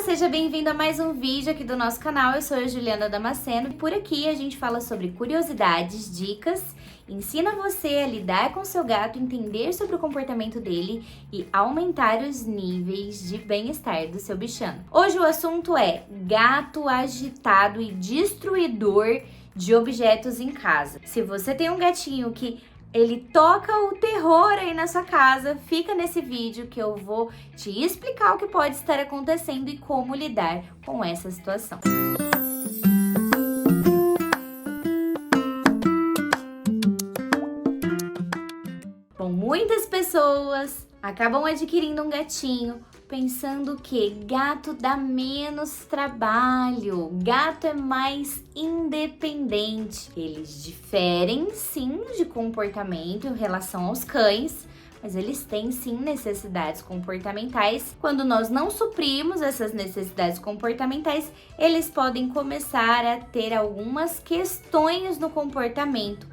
seja bem-vindo a mais um vídeo aqui do nosso canal. Eu sou a Juliana Damasceno e por aqui a gente fala sobre curiosidades, dicas, ensina você a lidar com seu gato, entender sobre o comportamento dele e aumentar os níveis de bem-estar do seu bichano. Hoje o assunto é gato agitado e destruidor de objetos em casa. Se você tem um gatinho que ele toca o terror aí na sua casa, fica nesse vídeo que eu vou te explicar o que pode estar acontecendo e como lidar com essa situação. Bom, muitas pessoas acabam adquirindo um gatinho pensando que gato dá menos trabalho, gato é mais independente. Eles diferem sim de comportamento em relação aos cães, mas eles têm sim necessidades comportamentais. Quando nós não suprimos essas necessidades comportamentais, eles podem começar a ter algumas questões no comportamento,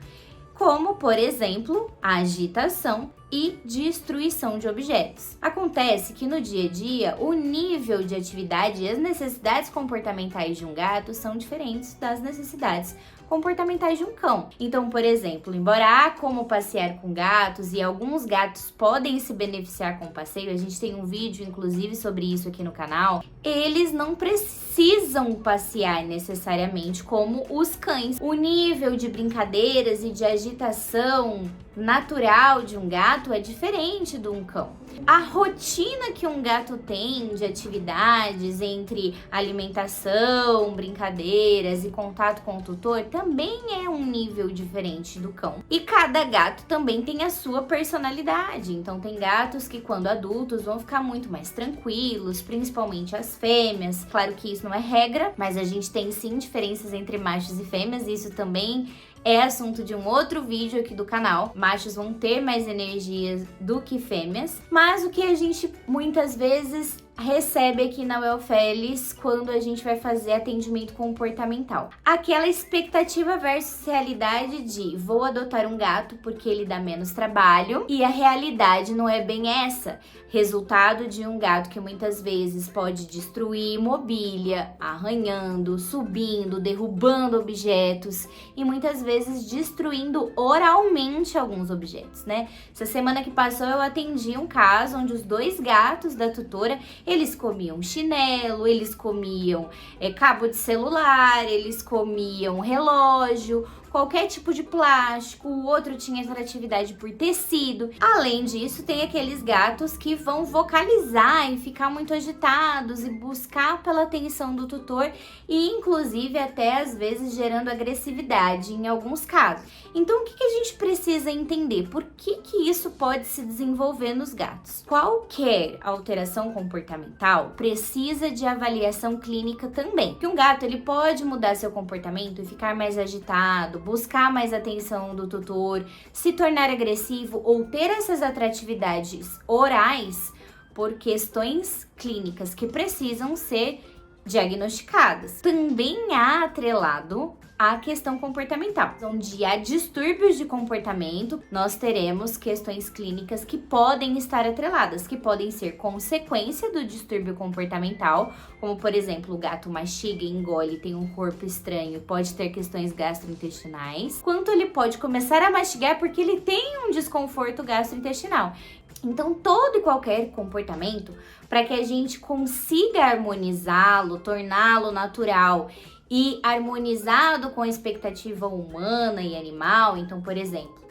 como, por exemplo, a agitação e destruição de objetos. Acontece que no dia a dia, o nível de atividade e as necessidades comportamentais de um gato são diferentes das necessidades comportamentais de um cão. Então, por exemplo, embora há como passear com gatos e alguns gatos podem se beneficiar com o passeio, a gente tem um vídeo inclusive sobre isso aqui no canal, eles não precisam passear necessariamente como os cães. O nível de brincadeiras e de agitação natural de um gato é diferente de um cão. A rotina que um gato tem de atividades entre alimentação, brincadeiras e contato com o tutor também é um nível diferente do cão. E cada gato também tem a sua personalidade. Então tem gatos que quando adultos vão ficar muito mais tranquilos, principalmente as fêmeas. Claro que isso não é regra, mas a gente tem sim diferenças entre machos e fêmeas, e isso também é assunto de um outro vídeo aqui do canal. Machos vão ter mais energias do que fêmeas, mas o que a gente muitas vezes recebe aqui na Wellfelis quando a gente vai fazer atendimento comportamental. Aquela expectativa versus realidade de vou adotar um gato porque ele dá menos trabalho, e a realidade não é bem essa. Resultado de um gato que muitas vezes pode destruir mobília, arranhando, subindo, derrubando objetos e muitas vezes destruindo oralmente alguns objetos, né? Essa semana que passou eu atendi um caso onde os dois gatos da tutora, eles comiam chinelo, eles comiam cabo de celular, eles comiam relógio, qualquer tipo de plástico, o outro tinha atratividade por tecido. Além disso, tem aqueles gatos que vão vocalizar e ficar muito agitados e buscar pela atenção do tutor e inclusive até às vezes gerando agressividade em alguns casos. Então o que a gente precisa entender? Por que isso pode se desenvolver nos gatos? Qualquer alteração comportamental precisa de avaliação clínica também. Porque um gato ele pode mudar seu comportamento e ficar mais agitado, buscar mais atenção do tutor, se tornar agressivo ou ter essas atratividades orais por questões clínicas que precisam ser diagnosticadas. Também há atrelado a questão comportamental, onde há distúrbios de comportamento, nós teremos questões clínicas que podem estar atreladas, que podem ser consequência do distúrbio comportamental, como por exemplo, o gato mastiga, engole, tem um corpo estranho, pode ter questões gastrointestinais, quanto ele pode começar a mastigar porque ele tem um desconforto gastrointestinal. Então, todo e qualquer comportamento, para que a gente consiga harmonizá-lo, torná-lo natural e harmonizado com a expectativa humana e animal. Então, por exemplo,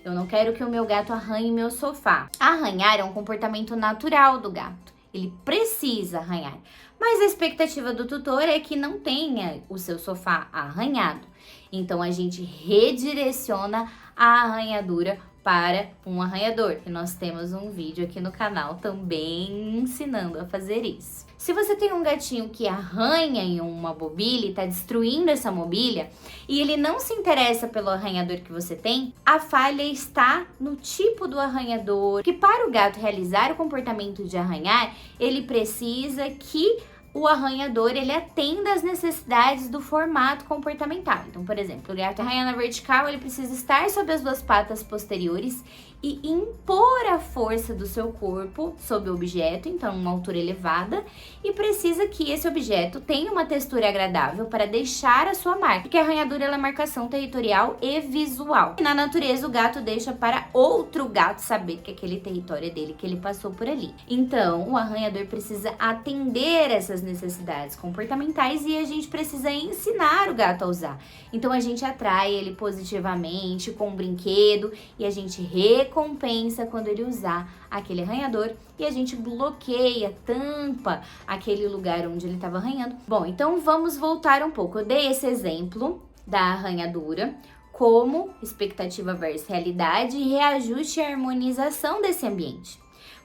eu não quero que o meu gato arranhe meu sofá. Arranhar é um comportamento natural do gato. Ele precisa arranhar. Mas a expectativa do tutor é que não tenha o seu sofá arranhado. Então, a gente redireciona a arranhadura para um arranhador, e nós temos um vídeo aqui no canal também ensinando a fazer isso. Se você tem um gatinho que arranha em uma mobília e está destruindo essa mobília e ele não se interessa pelo arranhador que você tem, a falha está no tipo do arranhador, que para o gato realizar o comportamento de arranhar, ele precisa que o arranhador, ele atenda às necessidades do formato comportamental. Então, por exemplo, o gato arranha na vertical, ele precisa estar sobre as duas patas posteriores e impor a força do seu corpo sobre o objeto, então uma altura elevada, e precisa que esse objeto tenha uma textura agradável para deixar a sua marca, porque a arranhadura ela é marcação territorial e visual. E na natureza o gato deixa para outro gato saber que aquele território é dele, que ele passou por ali. Então, o arranhador precisa atender essas necessidades comportamentais e a gente precisa ensinar o gato a usar. Então, a gente atrai ele positivamente com um brinquedo e a gente recompensa quando ele usar aquele arranhador e a gente bloqueia, tampa aquele lugar onde ele estava arranhando. Bom, então vamos voltar um pouco. Eu dei esse exemplo da arranhadura como expectativa versus realidade e reajuste e harmonização desse ambiente.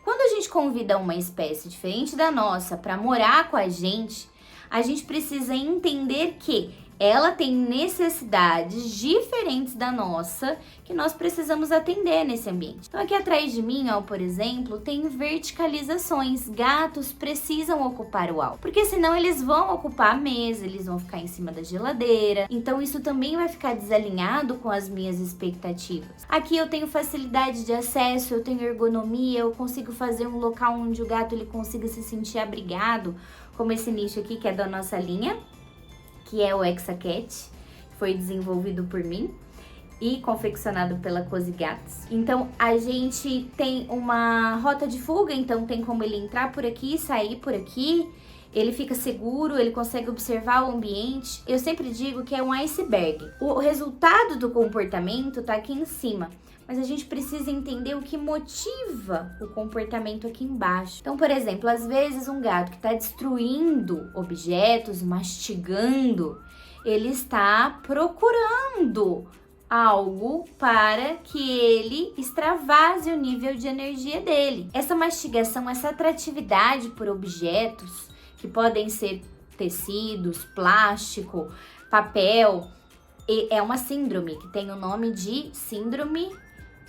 Quando a gente convida uma espécie diferente da nossa para morar com a gente precisa entender que ela tem necessidades diferentes da nossa que nós precisamos atender nesse ambiente. Então aqui atrás de mim, ó, por exemplo, tem verticalizações. Gatos precisam ocupar o alto, porque senão eles vão ocupar a mesa, eles vão ficar em cima da geladeira. Então isso também vai ficar desalinhado com as minhas expectativas. Aqui eu tenho facilidade de acesso, eu tenho ergonomia, eu consigo fazer um local onde o gato ele consiga se sentir abrigado, como esse nicho aqui que é da nossa linha, que é o ExaCat, foi desenvolvido por mim e confeccionado pela Cozy Gatos. Então, a gente tem uma rota de fuga, então tem como ele entrar por aqui, sair por aqui, ele fica seguro, ele consegue observar o ambiente. Eu sempre digo que é um iceberg. O resultado do comportamento tá aqui em cima, mas a gente precisa entender o que motiva o comportamento aqui embaixo. Então, por exemplo, às vezes um gato que está destruindo objetos, mastigando, ele está procurando algo para que ele extravase o nível de energia dele. Essa mastigação, essa atratividade por objetos, que podem ser tecidos, plástico, papel, é uma síndrome que tem o nome de síndrome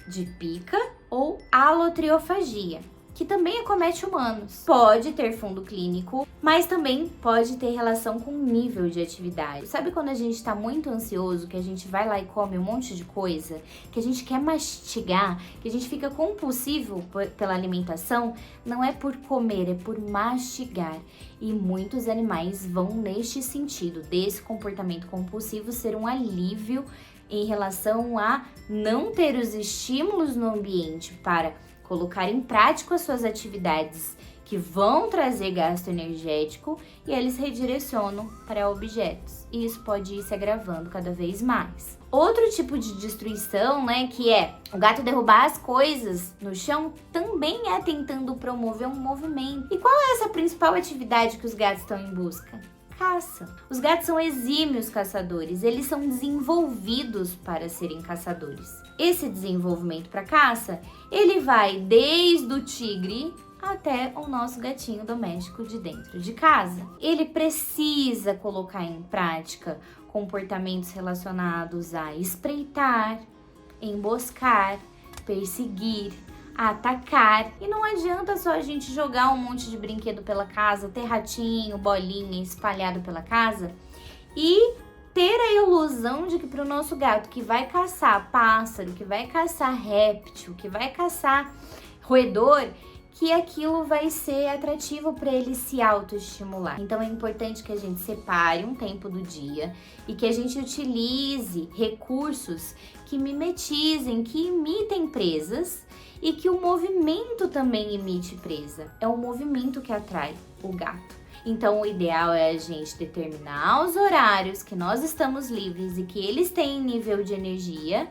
de Pica ou alotriofagia, que também acomete humanos. Pode ter fundo clínico, mas também pode ter relação com nível de atividade. Sabe quando a gente tá muito ansioso, que a gente vai lá e come um monte de coisa, que a gente quer mastigar, que a gente fica compulsivo pela alimentação? Não é por comer, é por mastigar. E muitos animais vão neste sentido, desse comportamento compulsivo ser um alívio em relação a não ter os estímulos no ambiente para colocar em prática as suas atividades que vão trazer gasto energético e eles redirecionam para objetos. E isso pode ir se agravando cada vez mais. Outro tipo de destruição, né, que é o gato derrubar as coisas no chão, também é tentando promover um movimento. E qual é essa principal atividade que os gatos estão em busca? Caça. Os gatos são exímios caçadores, eles são desenvolvidos para serem caçadores. Esse desenvolvimento para caça, ele vai desde o tigre até o nosso gatinho doméstico de dentro de casa. Ele precisa colocar em prática comportamentos relacionados a espreitar, emboscar, perseguir, atacar. E não adianta só a gente jogar um monte de brinquedo pela casa, ter ratinho, bolinha espalhado pela casa e ter a ilusão de que para o nosso gato que vai caçar pássaro, que vai caçar réptil, que vai caçar roedor, que aquilo vai ser atrativo para ele se autoestimular. Então é importante que a gente separe um tempo do dia e que a gente utilize recursos que mimetizem, que imitem presas e que o movimento também imite presa. É o movimento que atrai o gato. Então o ideal é a gente determinar os horários que nós estamos livres e que eles têm nível de energia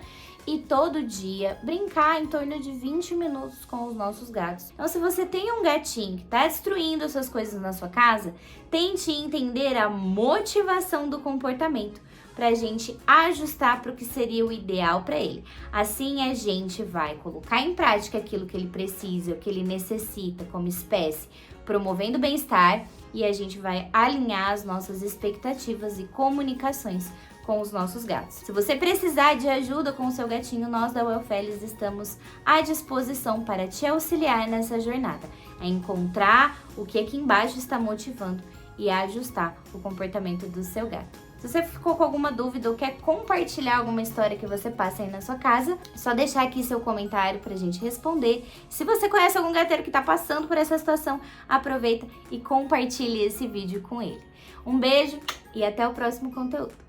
e todo dia brincar em torno de 20 minutos com os nossos gatos. Então, se você tem um gatinho que está destruindo essas coisas na sua casa, tente entender a motivação do comportamento para a gente ajustar para o que seria o ideal para ele. Assim, a gente vai colocar em prática aquilo que ele precisa, o que ele necessita como espécie, promovendo o bem-estar, e a gente vai alinhar as nossas expectativas e comunicações com os nossos gatos. Se você precisar de ajuda com o seu gatinho, nós da Wellfelis estamos à disposição para te auxiliar nessa jornada, a encontrar o que aqui embaixo está motivando e ajustar o comportamento do seu gato. Se você ficou com alguma dúvida ou quer compartilhar alguma história que você passa aí na sua casa, é só deixar aqui seu comentário pra gente responder. Se você conhece algum gateiro que tá passando por essa situação, aproveita e compartilhe esse vídeo com ele. Um beijo e até o próximo conteúdo.